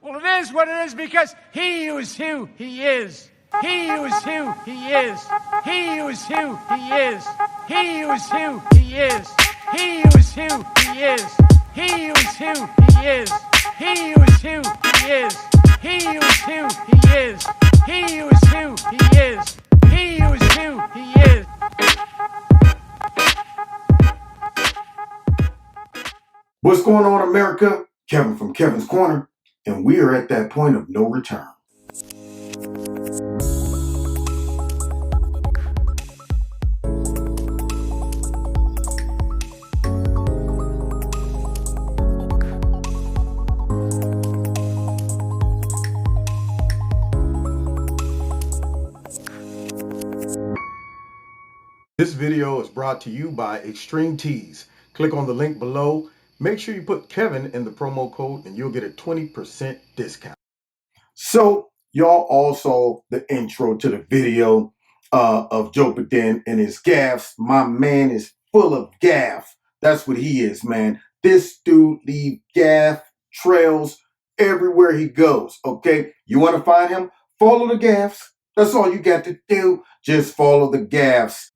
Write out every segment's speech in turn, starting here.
Well, it is what it is because he is who he is. He is who he is. He is who he is. He is who he is. He is who he is. He is who he is. He is who he is. He is who he is. He is who he is. He is who he is. What's going on, America? Kevin from Kevin's Corner, and we are at that point of no return. This video is brought to you by Extreme Tees. Click on the link below. Make sure you put Kevin in the promo code and you'll get a 20% discount. So y'all all saw the intro to the video of Joe Biden and his gaffes. My man is full of gaff. That's what he is, man. This dude leaves gaff trails everywhere he goes, okay? You want to find him? Follow the gaffes. That's all you got to do. Just follow the gaffes.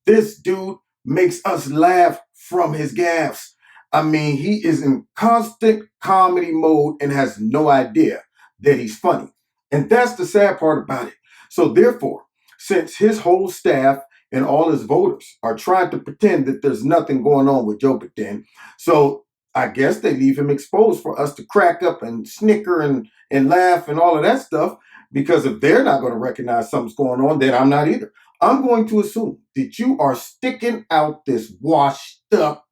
This dude makes us laugh from his gaffes. I mean, he is in constant comedy mode and has no idea that he's funny. And that's the sad part about it. So therefore, since his whole staff and all his voters are trying to pretend that there's nothing going on with Joe Biden, so I guess they leave him exposed for us to crack up and snicker and laugh and all of that stuff. Because if they're not going to recognize something's going on, then I'm not either. I'm going to assume that you are sticking out this washed up,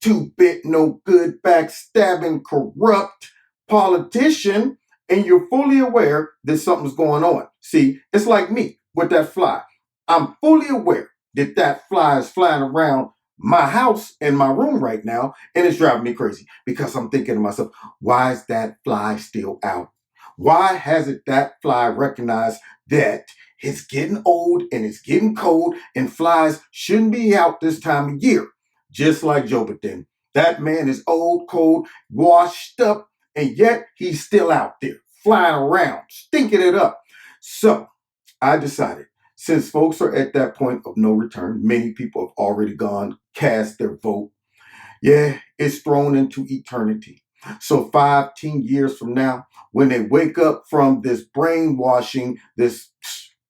two-bit, no good, backstabbing, corrupt politician, and you're fully aware that something's going on. See, it's like me with that fly. I'm fully aware that that fly is flying around my house and my room right now, and it's driving me crazy because I'm thinking to myself, why is that fly still out? Why hasn't that fly recognized that it's getting old and it's getting cold and flies shouldn't be out this time of year? Just like Joe Biden. That man is old, cold, washed up, and yet he's still out there flying around, stinking it up. So I decided, since folks are at that point of no return, many people have already gone, cast their vote. Yeah, it's thrown into eternity. So 10 years from now, when they wake up from this brainwashing, this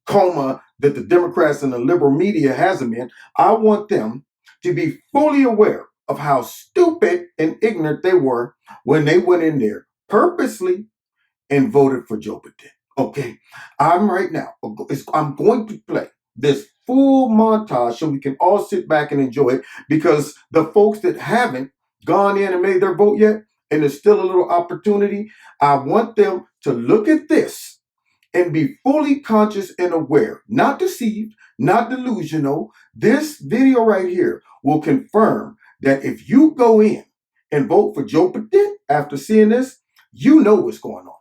coma that the Democrats and the liberal media has them in, I want them to be fully aware of how stupid and ignorant they were when they went in there purposely and voted for Joe Biden. Okay, I'm going to play this full montage so we can all sit back and enjoy it, because the folks that haven't gone in and made their vote yet, and there's still a little opportunity, I want them to look at this and be fully conscious and aware, not deceived, not delusional. This video right here will confirm that if you go in and vote for Joe Biden after seeing this, you know what's going on.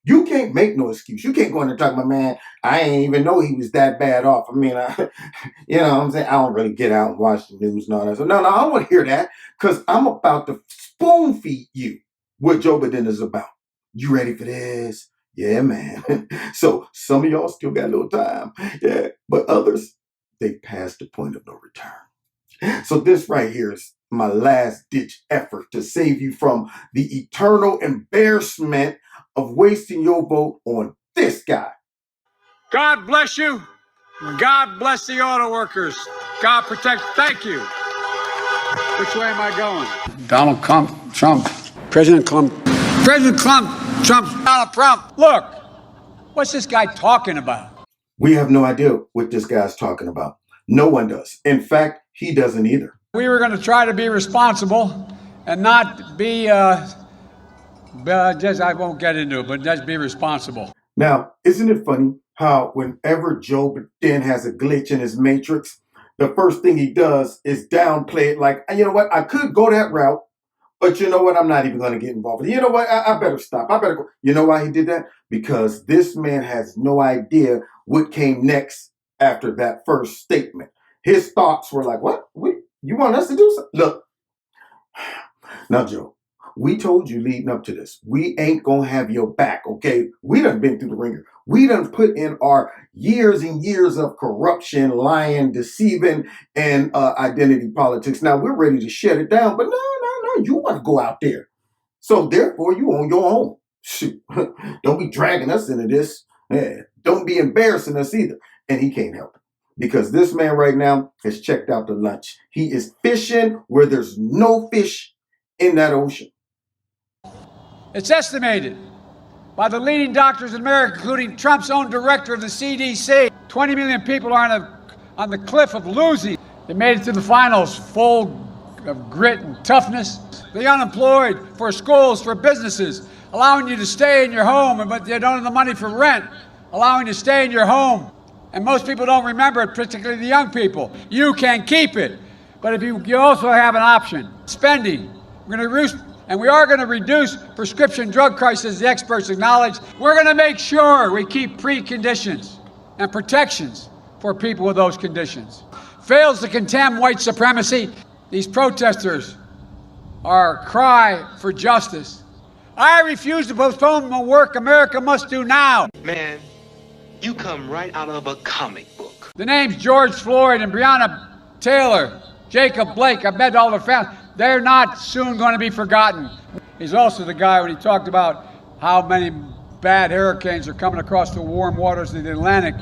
You can't make no excuse. You can't go in and talk about, man, I ain't even know he was that bad off. I mean, you know what I'm saying? I don't really get out and watch the news and all that. So no, I don't want to hear that, because I'm about to spoon feed you what Joe Biden is about. You ready for this? Yeah, man. So some of y'all still got a little time. Yeah, but others, they passed the point of no return. So this right here is my last ditch effort to save you from the eternal embarrassment of wasting your vote on this guy. God bless you. God bless the auto workers. God protect. Thank you. Which way am I going? Donald Trump. President Trump. President Trump. Donald Trump. Look, what's this guy talking about? We have no idea what this guy's talking about. No one does. In fact, he doesn't either. We were going to try to be responsible and not be, just I won't get into it, but just be responsible. Now, isn't it funny how whenever Joe Biden has a glitch in his matrix, the first thing he does is downplay it like, you know what, I could go that route, but you know what, I'm not even going to get involved with it. You know what, I better stop. I better go. You know why he did that? Because this man has no idea what came next after that first statement. His thoughts were like, what? You want us to do something? Look, now, Joe, we told you leading up to this, we ain't gonna have your back, okay? We done been through the ringer. We done put in our years and years of corruption, lying, deceiving, and identity politics. Now we're ready to shut it down, but no, you want to go out there. So therefore, you on your own. Shoot, don't be dragging us into this. Yeah. Don't be embarrassing us either. And he can't help it because this man right now has checked out the lunch. He is fishing where there's no fish in that ocean. It's estimated by the leading doctors in America, including Trump's own director of the CDC, 20 million people are on the cliff of losing. They made it to the finals full of grit and toughness. The unemployed, for schools, for businesses, allowing you to stay in your home, but they don't have the money for rent, allowing you to stay in your home. And most people don't remember it, particularly the young people. You can keep it. But if you also have an option, spending. We're going to reduce, and we are going to reduce prescription drug prices, the experts acknowledge. We're going to make sure we keep preconditions and protections for people with those conditions. Fails to condemn white supremacy. These protesters are a cry for justice. I refuse to postpone the work America must do now. Man, you come right out of a comic book. The names George Floyd and Breonna Taylor, Jacob Blake, I bet all their families, they're not soon going to be forgotten. He's also the guy when he talked about how many bad hurricanes are coming across the warm waters of the Atlantic.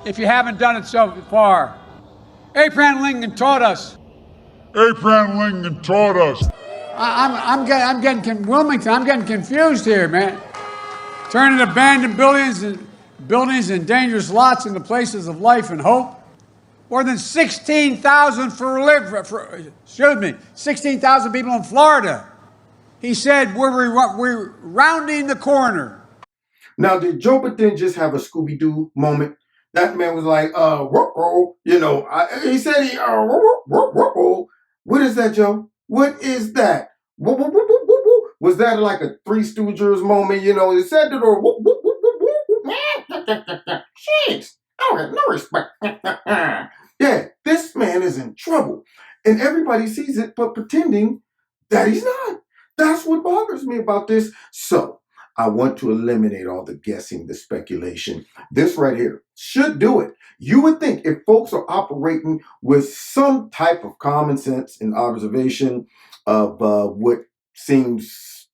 If you haven't done it so far, Abraham Lincoln taught us. Abraham Lincoln taught us. I'm getting Wilmington. I'm getting confused here, man. Turning abandoned buildings and dangerous lots into places of life and hope. More than 16,000 16,000 people in Florida. He said we're rounding the corner. Now, did Joe Biden just have a Scooby-Doo moment? That man was like, he said what is that, Joe? What is that? Was that like a Three Stooges moment? He said the door. Jeez, I don't have no respect. Yeah, this man is in trouble. And everybody sees it, but pretending that he's not. That's what bothers me about this. So, I want to eliminate all the guessing, the speculation. This right here should do it. You would think if folks are operating with some type of common sense and observation of what seems,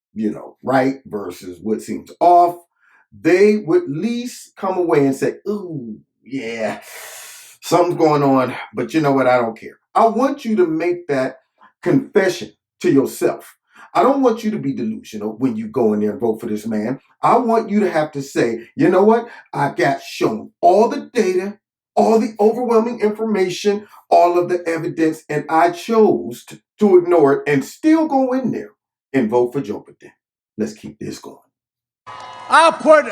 right versus what seems off, they would at least come away and say, ooh, yeah, something's going on, but you know what? I don't care. I want you to make that confession to yourself. I don't want you to be delusional when you go in there and vote for this man. I want you to have to say, you know what? I got shown all the data, all the overwhelming information, all of the evidence, and I chose to ignore it and still go in there and vote for Joe Biden. Let's keep this going. I'll put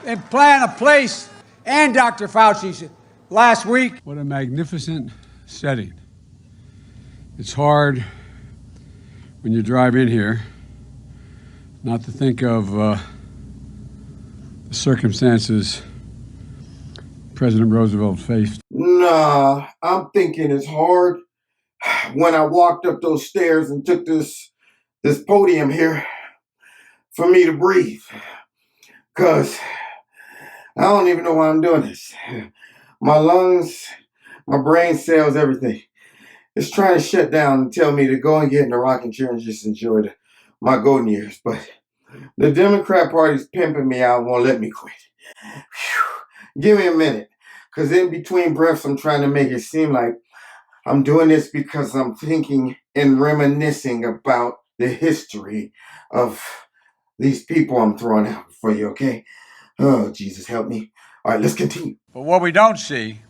in plan a place, and Dr. Fauci last week. What a magnificent setting. It's hard when you drive in here not to think of the circumstances President Roosevelt faced. Nah, I'm thinking it's hard when I walked up those stairs and took this podium here for me to breathe. Because I don't even know why I'm doing this. My lungs, my brain cells, everything. It's trying to shut down and tell me to go and get in the rocking chair and just enjoy my golden years. But the Democrat Party's pimping me out and won't let me quit. Whew. Give me a minute. Because in between breaths, I'm trying to make it seem like I'm doing this because I'm thinking and reminiscing about the history of these people I'm throwing out for you, okay? Oh, Jesus, help me. All right, let's continue. But what we don't see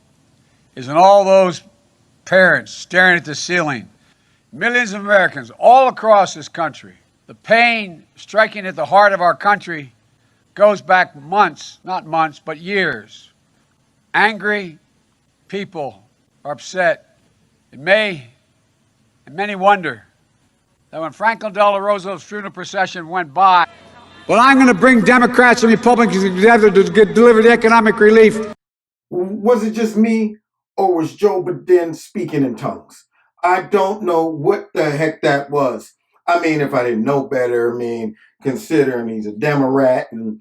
is in all those parents staring at the ceiling, millions of Americans all across this country, the pain striking at the heart of our country goes back months, not months, but years. Angry people are upset. And many wonder that when Franklin Delano Roosevelt's funeral procession went by, well, I'm going to bring Democrats and Republicans together to deliver the economic relief. Was it just me, or was Joe Biden speaking in tongues? I don't know what the heck that was. I mean, if I didn't know better, I mean, considering he's a Democrat and,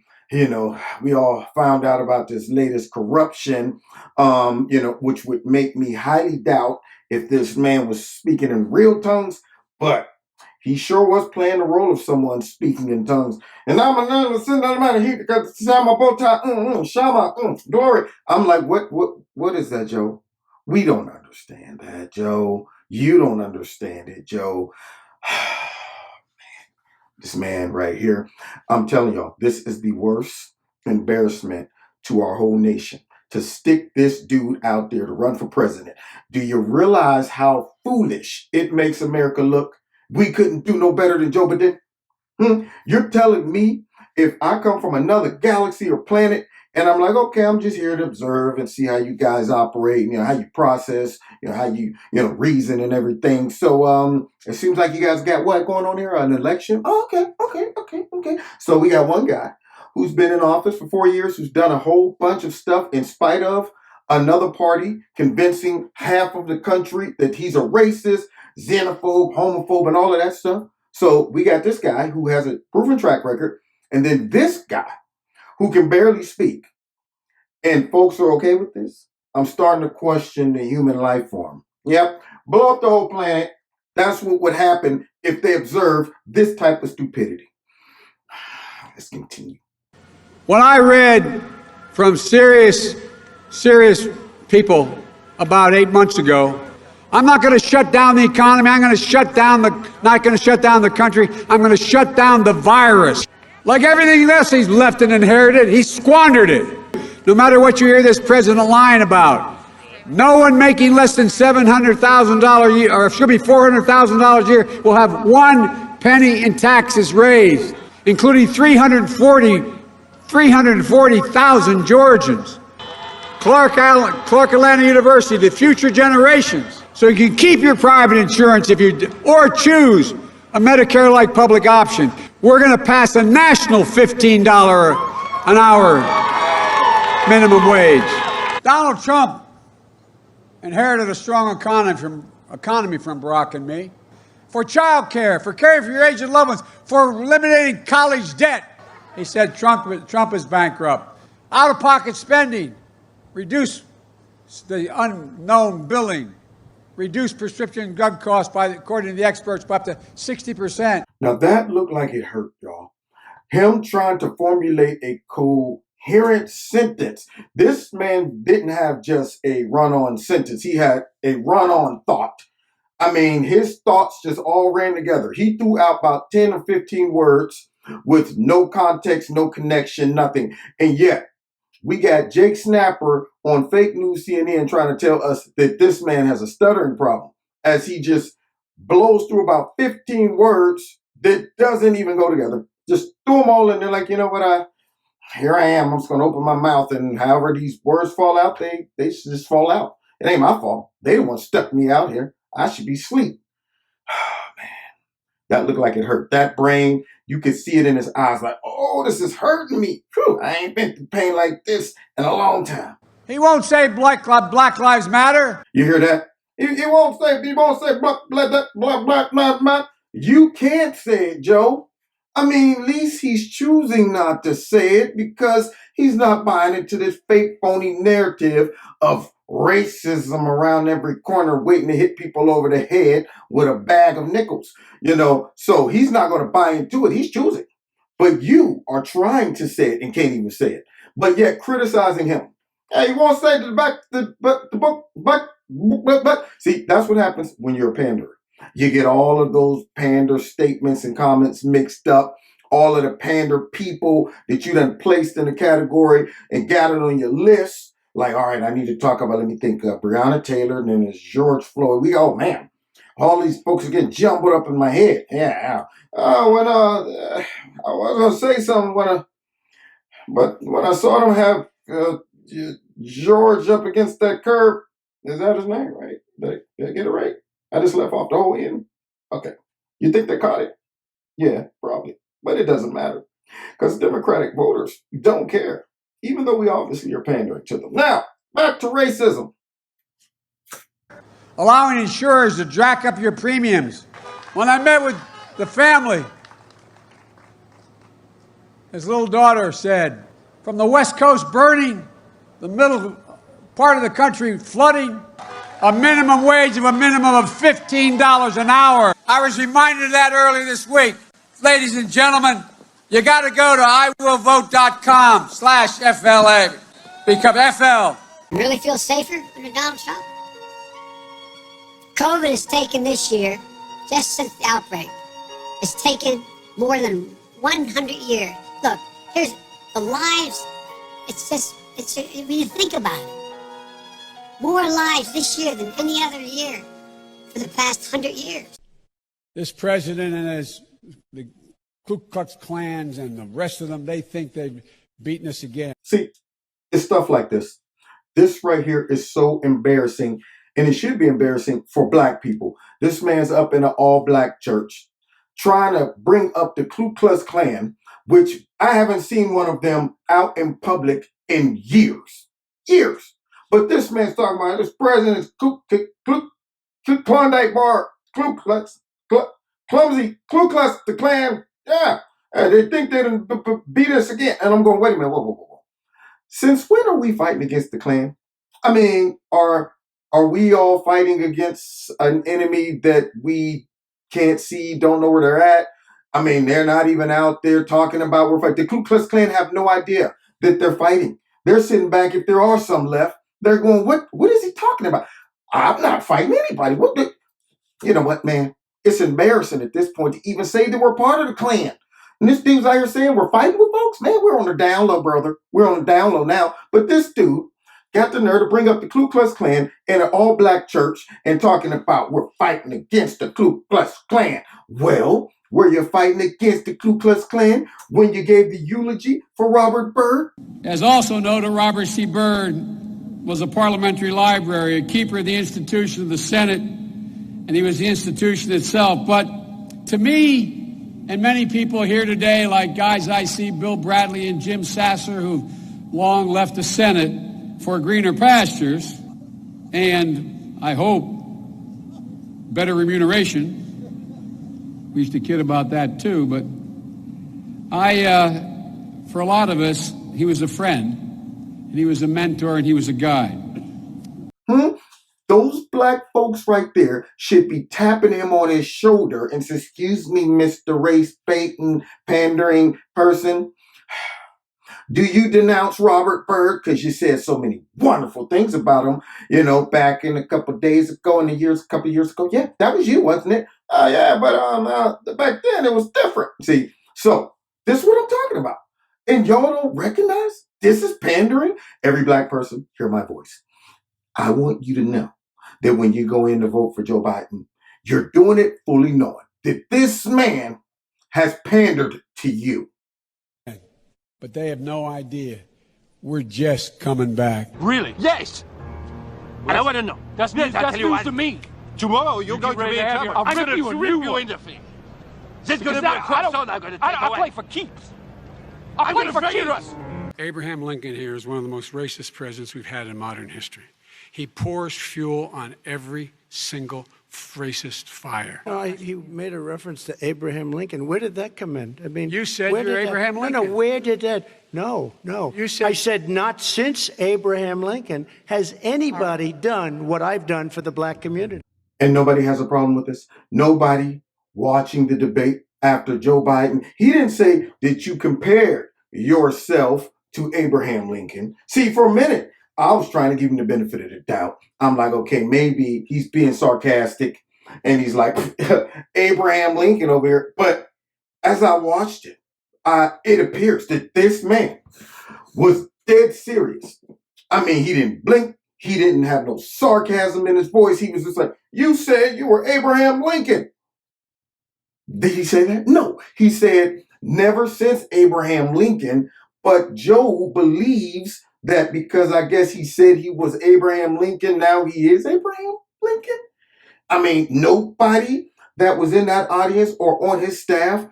we all found out about this latest corruption, which would make me highly doubt if this man was speaking in real tongues, but he sure was playing the role of someone speaking in tongues. And I'm another sin that matter. He got the shama bow tie, shama, glory. I'm like, what is that, Joe? We don't understand that, Joe. You don't understand it, Joe. This man right here. I'm telling y'all, this is the worst embarrassment to our whole nation. To stick this dude out there to run for president. Do you realize how foolish it makes America look? We couldn't do no better than Joe Biden. You're telling me if I come from another galaxy or planet and I'm like, okay, I'm just here to observe and see how you guys operate, how you process, how you, reason and everything. So it seems like you guys got what going on here? An election? Oh, okay. So we got one guy who's been in office for 4 years, who's done a whole bunch of stuff in spite of another party convincing half of the country that he's a racist, xenophobe, homophobe, and all of that stuff. So we got this guy who has a proven track record, and then this guy who can barely speak. And folks are okay with this? I'm starting to question the human life form. Yep, blow up the whole planet. That's what would happen if they observe this type of stupidity. Let's continue. When I read from serious people about 8 months ago, I'm not going to shut down the economy. I'm going to not going to shut down the country. I'm going to shut down the virus. Like everything else he's left and inherited, he squandered it. No matter what you hear this president lying about, no one making less than $700,000 a year, or it should be $400,000 a year, will have 1 penny in taxes raised, including 340,000 Georgians. Clark Atlanta University, the future generations. So you can keep your private insurance or choose a Medicare-like public option. We're going to pass a national $15 an hour minimum wage. Donald Trump inherited a strong economy from Barack and me. For child care, for caring for your aged loved ones, for eliminating college debt. He said Trump is bankrupt. Out-of-pocket spending, reduce the unknown billing, reduce prescription drug costs according to the experts, by up to 60%. Now that looked like it hurt, y'all. Him trying to formulate a coherent sentence. This man didn't have just a run-on sentence. He had a run-on thought. I mean, his thoughts just all ran together. He threw out about 10 or 15 words with no context, no connection, nothing. And yet, we got Jake Snapper on fake news CNN trying to tell us that this man has a stuttering problem as he just blows through about 15 words that doesn't even go together. Just threw them all in there like, you know what, here I am. I'm just going to open my mouth, and however these words fall out, they should just fall out. It ain't my fault. They the one stuck me out here. I should be asleep. Man, that looked like it hurt. That brain, you could see it in his eyes like, oh, this is hurting me. Whew, I ain't been through pain like this in a long time. He won't say Black Lives Matter. You hear that? He won't say Black Lives Matter. You can't say it, Joe. I mean, at least he's choosing not to say it because he's not buying into this fake, phony narrative of racism around every corner waiting to hit people over the head with a bag of nickels. So he's not going to buy into it. He's choosing. But you are trying to say it and can't even say it. But yet criticizing him. Hey, you won't say the book. See, that's what happens when you're a panderer. You get all of those pander statements and comments mixed up, all of the pander people that you done placed in a category and gathered on your list. Like, all right, I need to talk about, let me think, Breonna Taylor, and then there's George Floyd. Oh, man, all these folks are getting jumbled up in my head. Yeah. I was going to say something but when I saw them have George up against that curb, is that his name, right? Did I get it right? I just left off the whole end. Okay. You think they caught it? Yeah, probably. But it doesn't matter. Because Democratic voters don't care. Even though we obviously are pandering to them. Now, back to racism. Allowing insurers to jack up your premiums. When I met with the family, his little daughter said, from the West Coast burning, the middle part of the country flooding, a minimum wage of a minimum of $15 an hour. I was reminded of that earlier this week. Ladies and gentlemen, you got to go to iwillvote.com/FLA. Become FL. You really feel safer under Donald Trump? COVID has taken this year, just since the outbreak, it's taken more than 100 years. Look, here's the lives. When you think about it, more lives this year than any other year for the past 100 years. This president and the Ku Klux Klans and the rest of them, they think they've beaten us again. See, it's stuff like this. This right here is so embarrassing, and it should be embarrassing for black people. This man's up in an all-black church trying to bring up the Ku Klux Klan, which I haven't seen one of them out in public in years. Years. But this man's talking about this president's Klondike bar, Ku Klux, clumsy, Ku Klux, the Klan. Yeah, they think they done beat us again. And I'm going, wait a minute, whoa. Since when are we fighting against the Klan? I mean, are we all fighting against an enemy that we can't see, don't know where they're at? I mean, they're not even out there talking about we're fighting. The Ku Klux Klan have no idea that they're fighting. They're sitting back, if there are some left, they're going, what is he talking about? I'm not fighting anybody. You know what, man? It's embarrassing at this point to even say that we're part of the Klan. And this dude's out here saying we're fighting with folks. Man, we're on the down low, brother. We're on the down low now. But this dude got the nerve to bring up the Ku Klux Klan in an all-black church and talking about we're fighting against the Ku Klux Klan. Well, were you fighting against the Ku Klux Klan when you gave the eulogy for Robert Byrd? As also noted, Robert C. Byrd was a parliamentary library, a keeper of the institution of the Senate, and he was the institution itself. But to me, and many people here today, like guys I see, Bill Bradley and Jim Sasser, who've long left the Senate for greener pastures, and I hope better remuneration. We used to kid about that too, but for a lot of us, he was a friend, and he was a mentor, and he was a guide. Those black folks right there should be tapping him on his shoulder and say, excuse me, Mr. Race-baiting, pandering person. Do you denounce Robert Byrd? Because you said so many wonderful things about him, back in a couple of years ago. Yeah, that was you, wasn't it? Yeah, but back then it was different. See, so this is what I'm talking about. And y'all don't recognize this is pandering? Every black person, hear my voice. I want you to know that when you go in to vote for Joe Biden, you're doing it fully knowing that this man has pandered to you. But they have no idea. We're just coming back. Really? Yes. And I want to know. That's news to me. Tomorrow you're going to be in trouble. I'm going gonna to rip you in the face. This is going to be a crop zone I'm going to take I away. play for keeps. I play for keeps. Abraham Lincoln here is one of the most racist presidents we've had in modern history. He pours fuel on every single racist fire. He made a reference to Abraham Lincoln. Where did that come in? I mean, you said you're Abraham Lincoln. No, where did that? No. You said, I said not since Abraham Lincoln has anybody done what I've done for the black community. And nobody has a problem with this. Nobody watching the debate after Joe Biden. He didn't say that you compared yourself to Abraham Lincoln. See, for a minute, I was trying to give him the benefit of the doubt. I'm like, okay, maybe he's being sarcastic and he's like, Abraham Lincoln over here. But as I watched it, it appears that this man was dead serious. I mean, he didn't blink. He didn't have no sarcasm in his voice. He was just like, you said you were Abraham Lincoln. Did he say that? No. He said, never since Abraham Lincoln, but Joe believes that because I guess he said he was Abraham Lincoln, now he is Abraham Lincoln. I mean, nobody that was in that audience or on his staff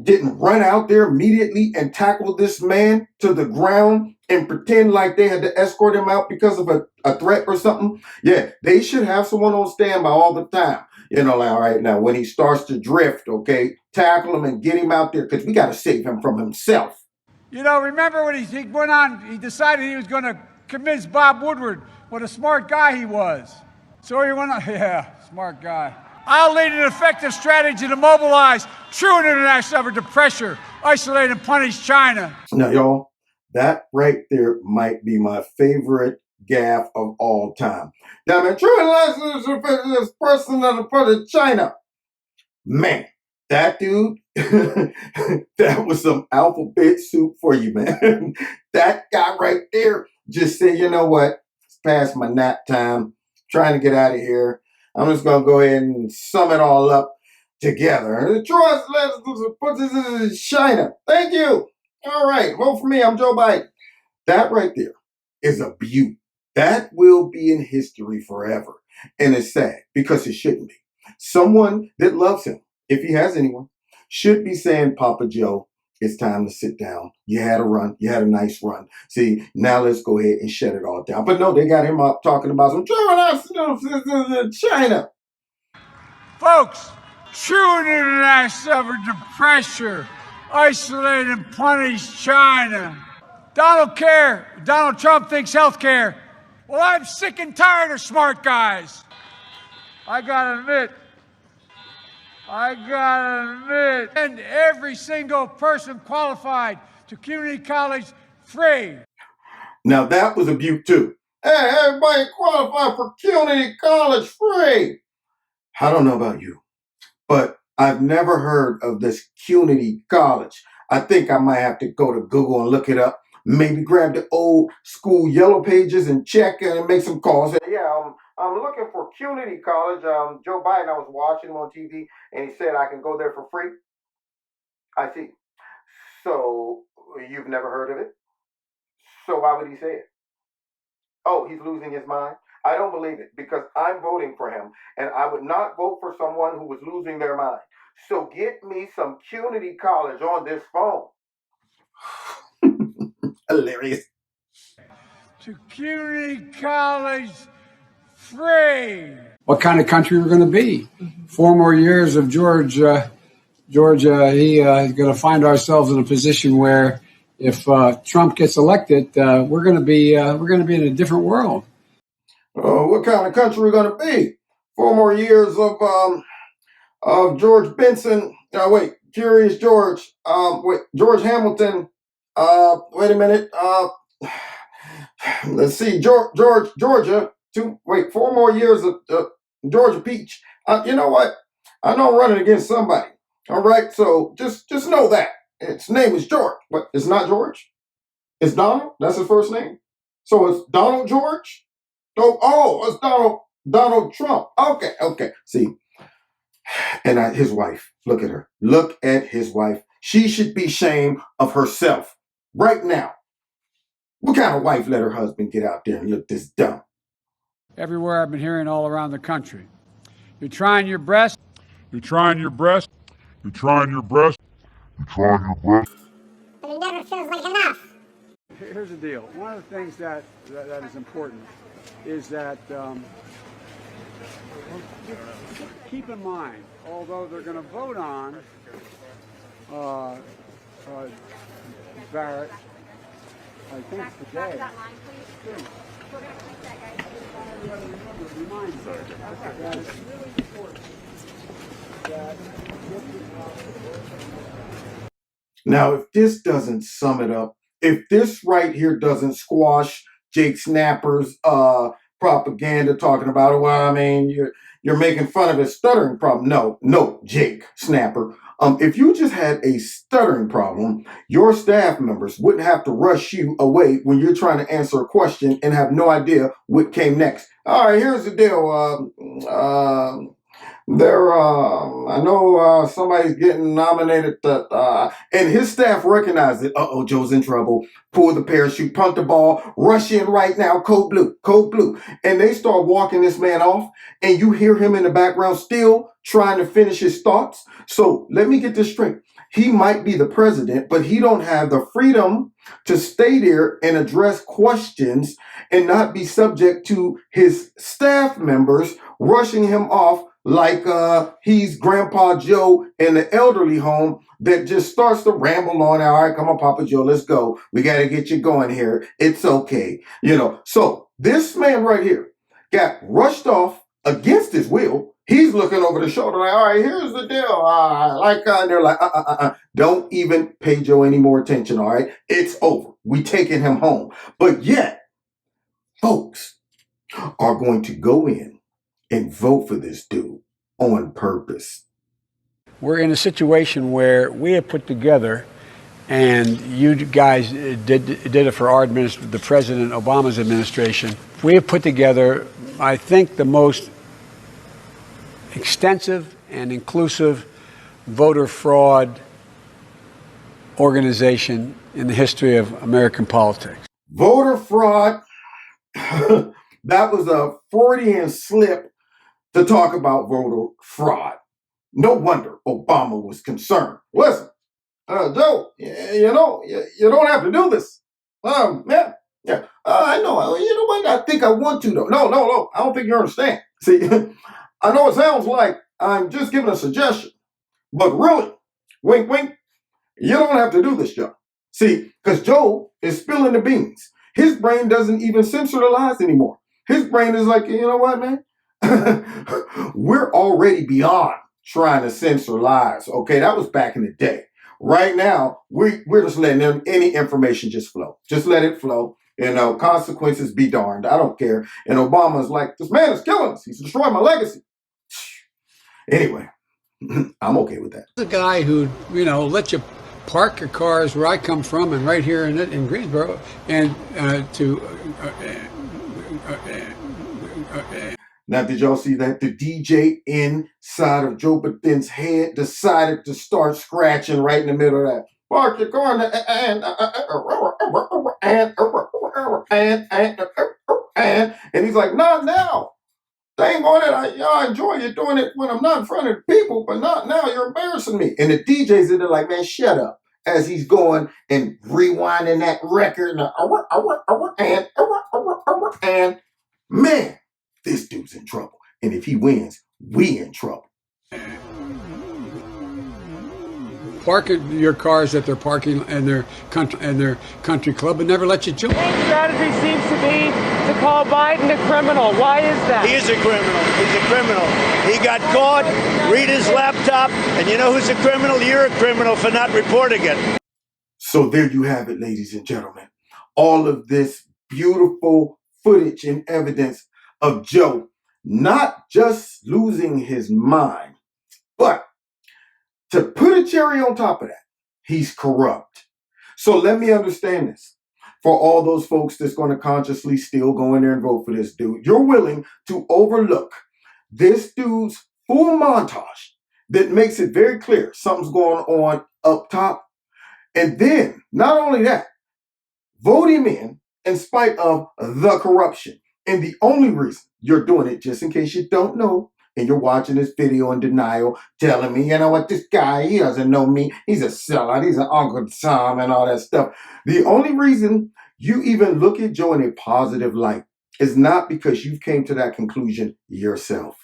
didn't run out there immediately and tackle this man to the ground and pretend like they had to escort him out because of a threat or something. Yeah, they should have someone on standby all the time. You know, like, all right, now when he starts to drift, okay, tackle him and get him out there because we got to save him from himself. You know, remember when he went on, he decided he was going to convince Bob Woodward what a smart guy he was. So he went on, yeah, smart guy. I'll lead an effective strategy to mobilize true international effort to pressure, isolate, and punish China. Now, y'all, that right there might be my favorite gaffe of all time. Damn it, true international person on the part of China. Man, that dude, that was some alphabet soup for you, man. That guy right there just said, you know what? It's past my nap time. Trying to get out of here. I'm just going to go ahead and sum it all up together. Trust, let's put this in China. Thank you. All right. Vote for me. I'm Joe Biden. That right there is a beaut. That will be in history forever. And it's sad because it shouldn't be. Someone that loves him, if he has anyone, should be saying, Papa Joe, it's time to sit down. You had a run. You had a nice run. See, now let's go ahead and shut it all down. But no, they got him up talking about some China. Folks, true international effort to pressure, isolate, and punish China. Donald Trump thinks healthcare. Well, I'm sick and tired of smart guys. I gotta admit, and every single person qualified to community college free. Now that was a beaut too. Hey, everybody qualified for community college free. I don't know about you, but I've never heard of this community college. I think I might have to go to Google and look it up. Maybe grab the old school yellow pages and check and make some calls. Yeah, I'm looking for community college. Joe Biden, I was watching him on TV, and he said I can go there for free. I see. So you've never heard of it? So why would he say it? Oh, he's losing his mind? I don't believe it because I'm voting for him, and I would not vote for someone who was losing their mind. So get me some community college on this phone. Hilarious. To community college free. What kind of country we're going to be? 4 more years of Georgia, he's going to find ourselves in a position where if Trump gets elected, we're going to be in a different world. What kind of country we're going to be? 4 more years of George Benson. Curious George. George Hamilton. Wait a minute. Let's see. Georgia. 4 more years of Georgia Peach. You know what? I know I'm running against somebody. All right. So just know that its name is George, but it's not George. It's Donald. That's his first name. So it's Donald George. Oh, it's Donald Trump. Okay. See, and his wife. Look at her. Look at his wife. She should be ashamed of herself right now. What kind of wife let her husband get out there and look this dumb? Everywhere I've been hearing all around the country. You're trying your best. You're trying your best. You're trying your best. You're trying your best. But it never feels like enough. Here's the deal. One of the things that is important is that keep in mind, although they're going to vote on Barrett, I think today. Now, if this doesn't sum it up, if this right here doesn't squash Jake Snapper's propaganda talking about it, well, I mean, you're making fun of his stuttering problem. No, Jake Snapper. If you just had a stuttering problem, your staff members wouldn't have to rush you away when you're trying to answer a question and have no idea what came next. All right, here's the deal. I know somebody's getting nominated, and his staff recognized it. Uh-oh, Joe's in trouble. Pull the parachute, punt the ball, rush in right now, code blue. And they start walking this man off, and you hear him in the background still trying to finish his thoughts. So let me get this straight. He might be the president, but he don't have the freedom to stay there and address questions and not be subject to his staff members rushing him off like he's Grandpa Joe in the elderly home that just starts to ramble on. All right, come on, Papa Joe, let's go. We got to get you going here. It's okay. So this man right here got rushed off against his will. He's looking over the shoulder like, all right, here's the deal. And they're like, don't even pay Joe any more attention, all right? It's over. We taking him home. But yet, folks are going to go in and vote for this dude on purpose. We're in a situation where we have put together, and you guys did it for our administration, the President Obama's administration. We have put together, I think, the most extensive and inclusive voter fraud organization in the history of American politics. Voter fraud, that was a Freudian slip to talk about voter fraud. No wonder Obama was concerned. Listen, Joe, you don't have to do this. Yeah. I know. You know what? I think I want to, though. No. I don't think you understand. See, I know it sounds like I'm just giving a suggestion, but really, wink, wink, you don't have to do this, Joe. See, because Joe is spilling the beans. His brain doesn't even censor the lies anymore. His brain is like, you know what, man? We're already beyond trying to censor lies. Okay, that was back in the day. Right now, we're just letting them, any information just flow. Just let it flow. Consequences be darned. I don't care. And Obama's like, this man is killing us. He's destroying my legacy. Anyway, I'm okay with that. The guy who, let you park your cars where I come from and right here in Greensboro and Now, did y'all see that? The DJ inside of Joe Biden's head decided to start scratching right in the middle of that. Park your car and he's like, not now. Dang on it, I enjoy you doing it when I'm not in front of the people, but not now. You're embarrassing me. And the DJs in there like, man, shut up. As he's going and rewinding that record and man, this dude's in trouble. And if he wins, we in trouble. Park your cars at their parking and their country club and never let you join. The strategy seems to be to call Biden a criminal. Why is that? He is a criminal. He's a criminal. He got caught. Read his laptop. And you know who's a criminal? You're a criminal for not reporting it. So there you have it, ladies and gentlemen. All of this beautiful footage and evidence of Joe not just losing his mind, but to put a cherry on top of that, he's corrupt. So let me understand this. For all those folks that's going to consciously still go in there and vote for this dude, you're willing to overlook this dude's full montage that makes it very clear something's going on up top. And then, not only that, vote him in spite of the corruption. And the only reason you're doing it, just in case you don't know, and you're watching this video in denial, telling me, you know what, this guy, he doesn't know me. He's a sellout. He's an Uncle Tom and all that stuff. The only reason you even look at Joe in a positive light is not because you came to that conclusion yourself.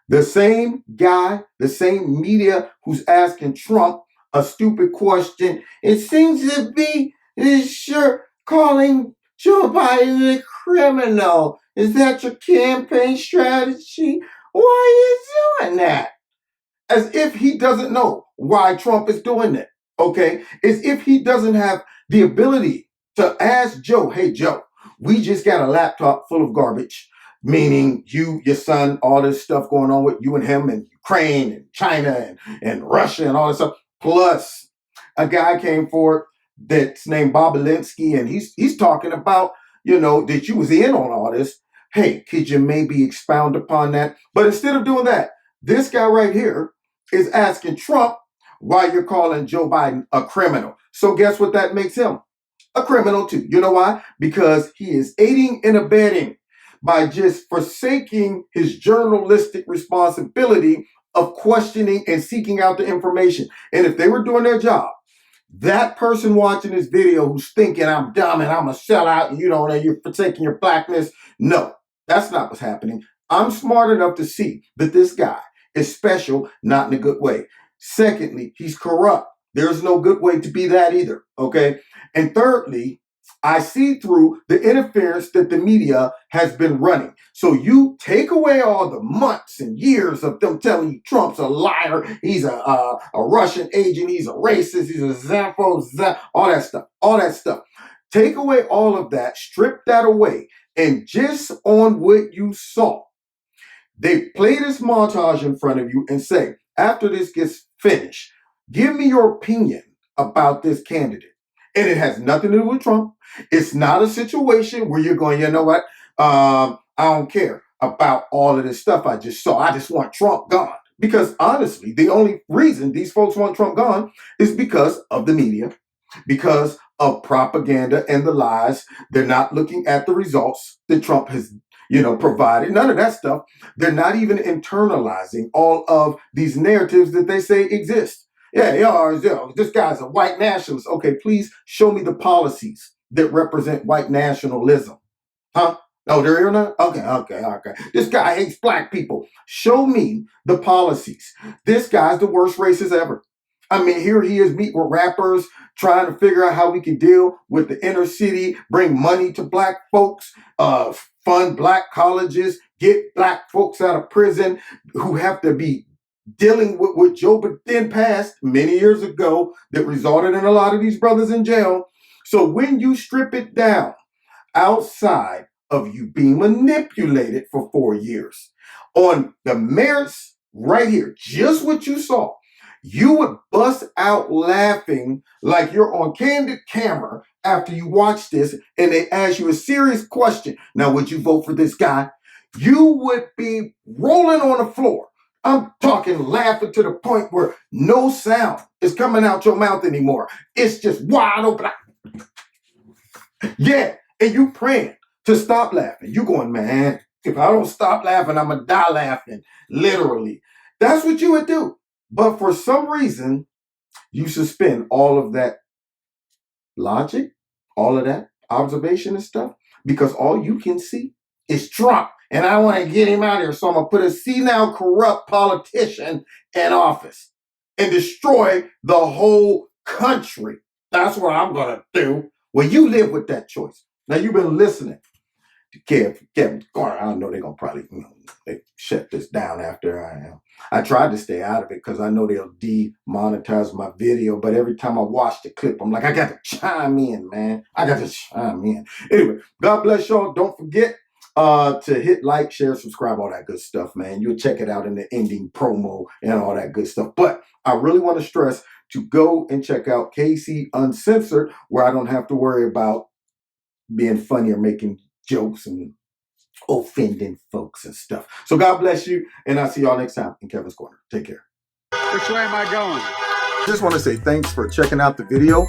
The same guy, the same media who's asking Trump a stupid question, it seems to be sure calling Joe Biden a criminal. Is that your campaign strategy? Why are you doing that? As if he doesn't know why Trump is doing it, okay? As if he doesn't have the ability to ask Joe, hey, Joe, we just got a laptop full of garbage, meaning you, your son, all this stuff going on with you and him and Ukraine and China and Russia and all this stuff. Plus, a guy came forward that's named Bobolinsky, and he's talking about, that you was in on all this. Hey, could you maybe expound upon that? But instead of doing that, this guy right here is asking Trump why you're calling Joe Biden a criminal. So guess what that makes him? A criminal too. You know why? Because he is aiding and abetting by just forsaking his journalistic responsibility of questioning and seeking out the information. And if they were doing their job, that person watching this video who's thinking I'm dumb and I'm a sellout and you don't know, you're forsaking your blackness. No, that's not what's happening. I'm smart enough to see that this guy is special, not in a good way. Secondly, he's corrupt. There's no good way to be that either, okay? And thirdly, I see through the interference that the media has been running. So you take away all the months and years of them telling you Trump's a liar, he's a Russian agent, he's a racist, he's a xenophobe, all that stuff. Take away all of that, strip that away, and just on what you saw, they play this montage in front of you and say, after this gets finished, give me your opinion about this candidate. And it has nothing to do with Trump. It's not a situation where you're going, you know what? I don't care about all of this stuff I just saw. I just want Trump gone. Because honestly, the only reason these folks want Trump gone is because of the media, because of propaganda and the lies. They're not looking at the results that Trump has, provided. None of that stuff. They're not even internalizing all of these narratives that they say exist. Yeah, this guy's a white nationalist. Okay, please show me the policies that represent white nationalism. Huh? No, there are not? Okay. This guy hates black people. Show me the policies. This guy's the worst racist ever. I mean, here he is meeting with rappers, trying to figure out how we can deal with the inner city, bring money to black folks, fund black colleges, get black folks out of prison who have to be dealing with what Joe Biden passed many years ago that resulted in a lot of these brothers in jail. So when you strip it down, outside of you being manipulated for 4 years, on the merits right here, just what you saw, you would bust out laughing like you're on candid camera after you watch this and they ask you a serious question. Now, would you vote for this guy? You would be rolling on the floor. I'm talking laughing to the point where no sound is coming out your mouth anymore. It's just wide open. Yeah, and you praying to stop laughing. You going, man, if I don't stop laughing, I'm going to die laughing. Literally. That's what you would do. But for some reason, you suspend all of that logic, all of that observation and stuff, because all you can see is Trump. And I want to get him out of here. So I'm going to put a senile, corrupt politician in office and destroy the whole country. That's what I'm going to do. Well, you live with that choice. Now, you've been listening to Kevin Garner. I know they're going to probably they shut this down after I tried to stay out of it because I know they'll demonetize my video. But every time I watch the clip, I'm like, I got to chime in, man. I got to chime in. Anyway, God bless y'all. Don't forget to hit like, share, subscribe, all that good stuff, man. You'll check it out in the ending promo and all that good stuff. But I really want to stress to go and check out KC Uncensored, where I don't have to worry about being funny or making jokes and offending folks and stuff. So God bless you, and I'll see y'all next time in Kevin's Corner. Take care. Which way am I going? Just want to say thanks for checking out the video.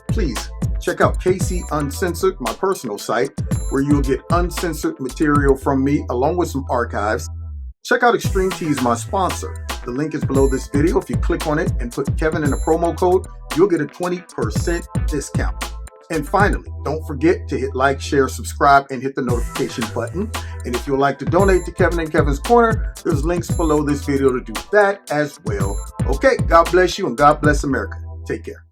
Please check out KC Uncensored, my personal site, where you'll get uncensored material from me along with some archives. Check out Extreme Tees, my sponsor. The link is below this video. If you click on it and put Kevin in the promo code, you'll get a 20% discount. And finally, don't forget to hit like, share, subscribe, and hit the notification button. And if you'd like to donate to Kevin and Kevin's Corner, there's links below this video to do that as well. Okay, God bless you and God bless America. Take care.